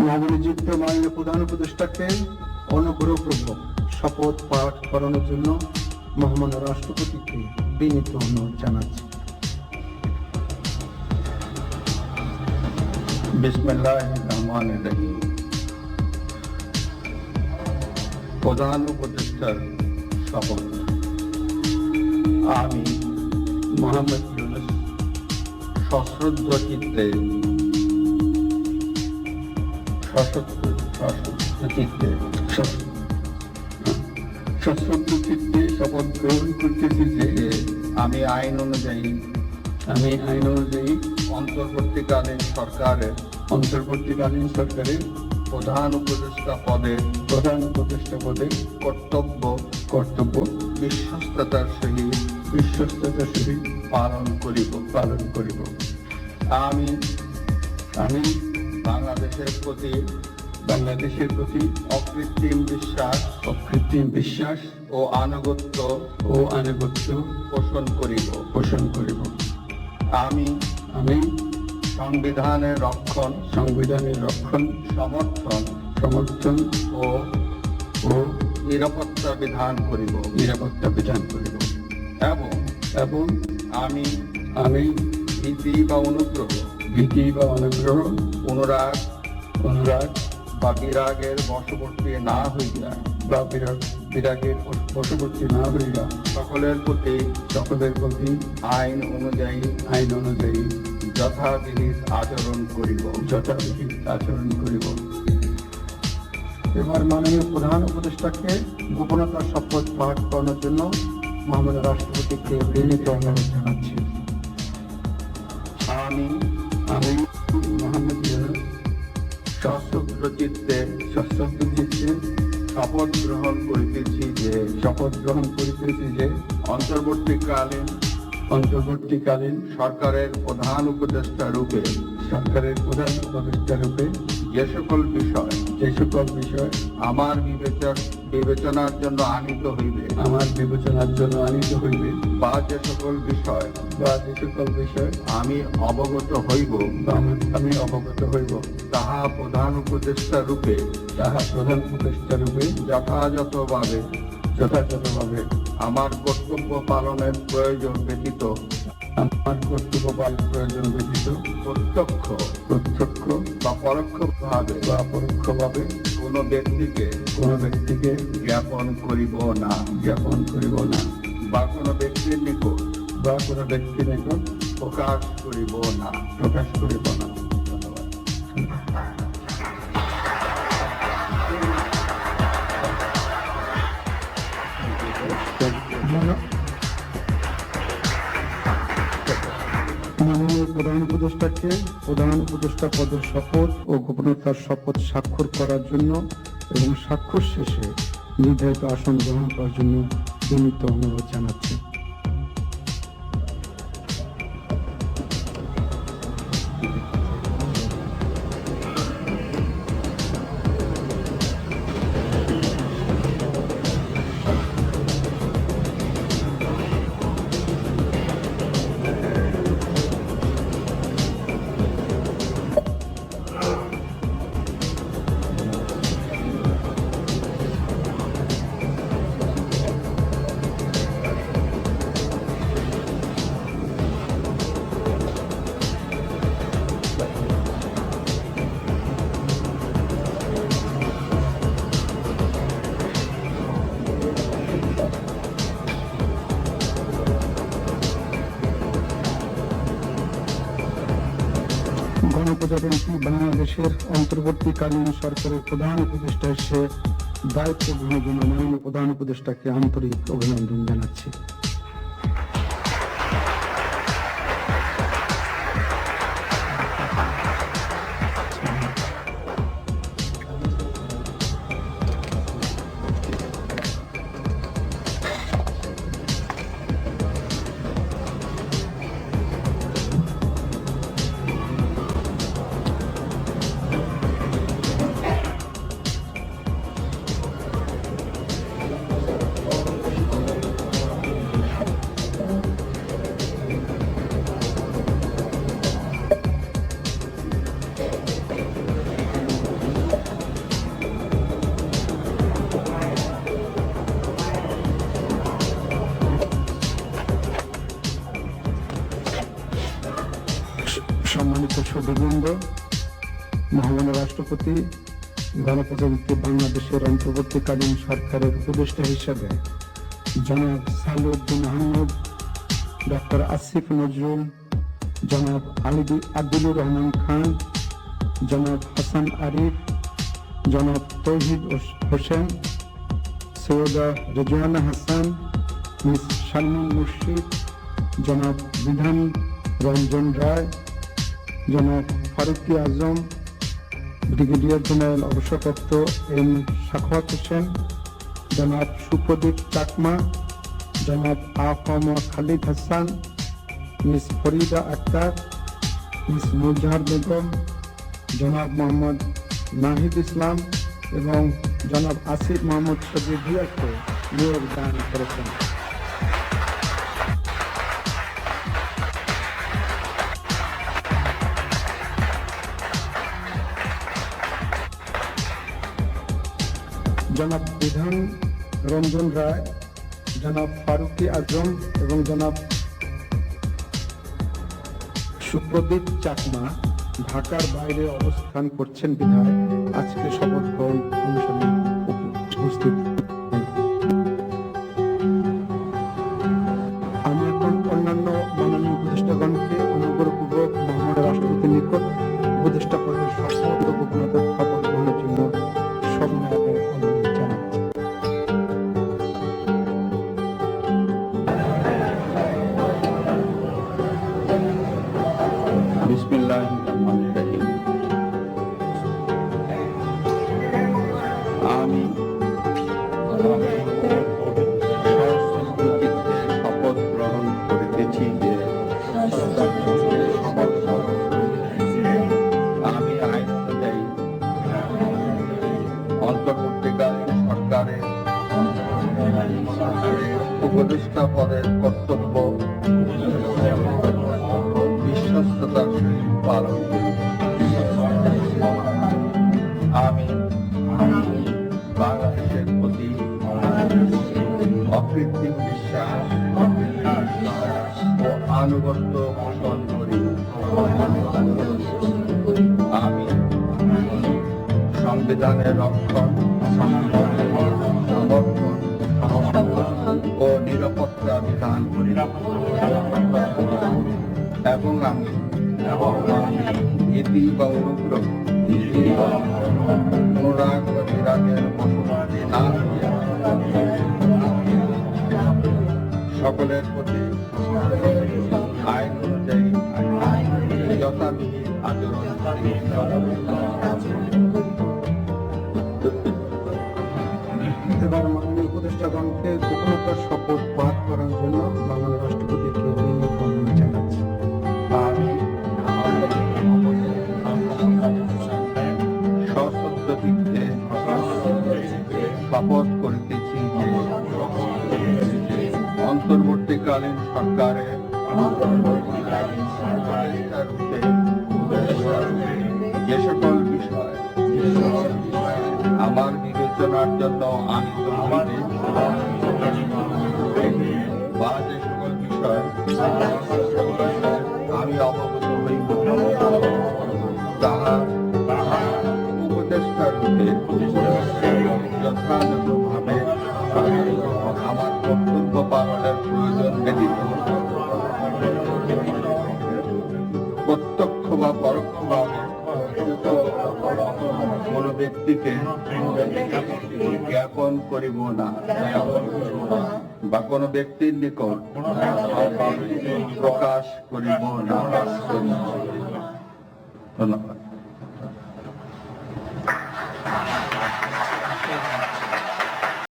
নবনিযুক্ত মাননীয় প্রধান উপদেষ্টাকে অনুগ্রহপূর্বক শপথ পাঠ করানোর জন্য মহামান্য রাষ্ট্রপতিকে বিনীত অনুরোধ জানাচ্ছি। বিসমিল্লাহির রহমানির রহিম। প্রধান উপদেষ্টার শপথ। আমি মোহাম্মদ ইউনূস সশ্রদ্ধ চিত্তে শপথ গ্রহণ করতেছি যে আমি আইন অনুযায়ী অন্তর্বর্তীকালীন সরকারের প্রধান উপদেষ্টা পদে কর্তব্য বিশ্বস্ততার সহিত পালন করিব। আমি বাংলাদেশের প্রতি অকৃত্রিম বিশ্বাস ও আনুগত্য পোষণ করিব। আমি সংবিধানের রক্ষণ সমর্থন ও নিরাপত্তা বিধান করিব এবং আমি ভীতি বা অনুগ্রহ অনুরাগ বা বিরাগের বশবর্তী না হইয়া সকলের প্রতি আইন অনুযায়ী যথাবিহিত আচরণ করিব। এবার মাননীয় প্রধান উপদেষ্টাকে গোপনতার শপথ পাঠ করানোর জন্য মহামান্য রাষ্ট্রপতিকে বিনীত অনুরোধ জানাচ্ছি। আমি মোহাম্মদ ইউনূস সশ্রদ্ধ চিত্তে শপথ গ্রহণ করিতেছি যে অন্তর্বর্তীকালীন সরকারের প্রধান উপদেষ্টা রূপে যে সকল বিষয় আমার বিবেচনার জন্য আনিত হইবে বা যে সকল বিষয় আমি অবগত হইব তাহা প্রধান উপদেষ্টা রূপে যথাযথভাবে আমার কর্তব্য পালনের প্রয়োজন ব্যতীত প্রত্যক্ষ বা পরোক্ষভাবে কোনো ব্যক্তিকে জ্ঞাপন করিব না বা কোনো ব্যক্তির নিকট প্রকাশ করিব না। ধন্যবাদ। মাননীয় প্রধান উপদেষ্টাকে প্রধান উপদেষ্টা পদের শপথ ও গোপনতার শপথ স্বাক্ষর করার জন্য এবং স্বাক্ষর শেষে নির্ধারিত আসন গ্রহণ করার জন্য বিনীত অনুরোধ জানাচ্ছি। গণপ্রজাতন্ত্রী বাংলাদেশের অন্তর্বর্তীকালীন সরকারের প্রধান উপদেষ্টা হিসেবে দায়িত্ব গ্রহণের জন্য মাননীয় প্রধান উপদেষ্টাকে আন্তরিক অভিনন্দন জানাচ্ছি। মহামান্য রাষ্ট্রপতি গণপ্রজাতন্ত্রী বাংলাদেশের অন্তর্বর্তীকালীন সরকারের উপদেষ্টা হিসেবে জনাব সালেউদ্দিন আহমেদ, ডক্টর আসিফ নজরুল, জনাব আদিলুর রহমান খান, জনাব হাসান আরিফ, জনাব তৌহিদ হোসেন, সৈয়দা রেজওয়ানা হাসান, মিস শারমিন মুর্শিদ, জনাব বিধান রঞ্জন রায়, জনাব ফারুকি আজম, ব্রিগেডিয়ার জেনারেল অবসরপ্রাপ্ত এম সাখাওয়াত হোসেন, জনাব সুপ্রদীপ চাকমা, জনাব আফম খালিদ হাসান, মিস ফরিদা আক্তার, মিস মুজাহার বেগম, জনাব মোহাম্মদ নাহিদ ইসলাম এবং জনাব আসিফ মোহাম্মদ সজিব ভুঁইয়াকে নিয়োগ দান করেছেন। জনাব বিধান রঞ্জন রায়, জনাব ফারুকি আজম এবং জনাব সুপ্রদীপ চাকমা ঢাকার বাইরে অবস্থান করছেন বিধায় আজকে শপথ গ্রহণ অনুষ্ঠানে উপস্থিত। আমি এখন অন্যান্য মাননীয় উপদেষ্টাগণকে অনুগ্রহপূর্বক মহামান্য রাষ্ট্রপতির নিকট উপদেষ্টা পদের শপথ ও গোপনীয়তার শপথ গ্রহণের জন্য সবিনয়ে অনুরোধ জানাচ্ছি। বিসমিল্লাহির রহমানির রহিম। আমি শপথ গ্রহণ করিতেছি যে আমি আইন অনুযায়ী অন্তর্বর্তীকালীন সরকারের উপদেষ্টা পদের কর্তব্য বিশ্বস্ততার সহিত পালন করিব। আমি বাংলাদেশের প্রতি অকৃত্রিম বিশ্বাস ও আনুগত্য পোষণ করি। আমি সংবিধানের রক্ষণ, সমর্থন ও নিরাপত্তা বিধান করি এবং আমি নীতি বা অনুগ্রহ, অনুরাগ বা বিরাগের বশবর্তী না হইয়া সকলের প্রতি আইন অনুযায়ী যথাবিহিত আচরণ করি। এবার মাননীয় উপদেষ্টাগণকে গোপনীয়তার শপথ পাঠ করার জন্য বাংলাদেশ রাষ্ট্রপতিকে বিনীত অনুরোধ জানাচ্ছি। আমি সশ্রদ্ধ চিত্তে শপথ করিতেছি যে অন্তর্বর্তীকালীন সরকারের রূপে যে সকল বিষয় আমার বিবেচনার জন্য আনিত হইবে বা যে সকল বিষয় আমি অবগত হইব তাহা উপদেষ্টা রূপে যথাযথভাবে আমার কর্তব্য পালনের প্রয়োজন ব্যতীত প্রত্যক্ষ বা পরোক্ষভাবে কোন ব্যক্তিকে জ্ঞাপন করিব না বা কোন ব্যক্তির নিকট প্রকাশ করিব না। ধন্যবাদ।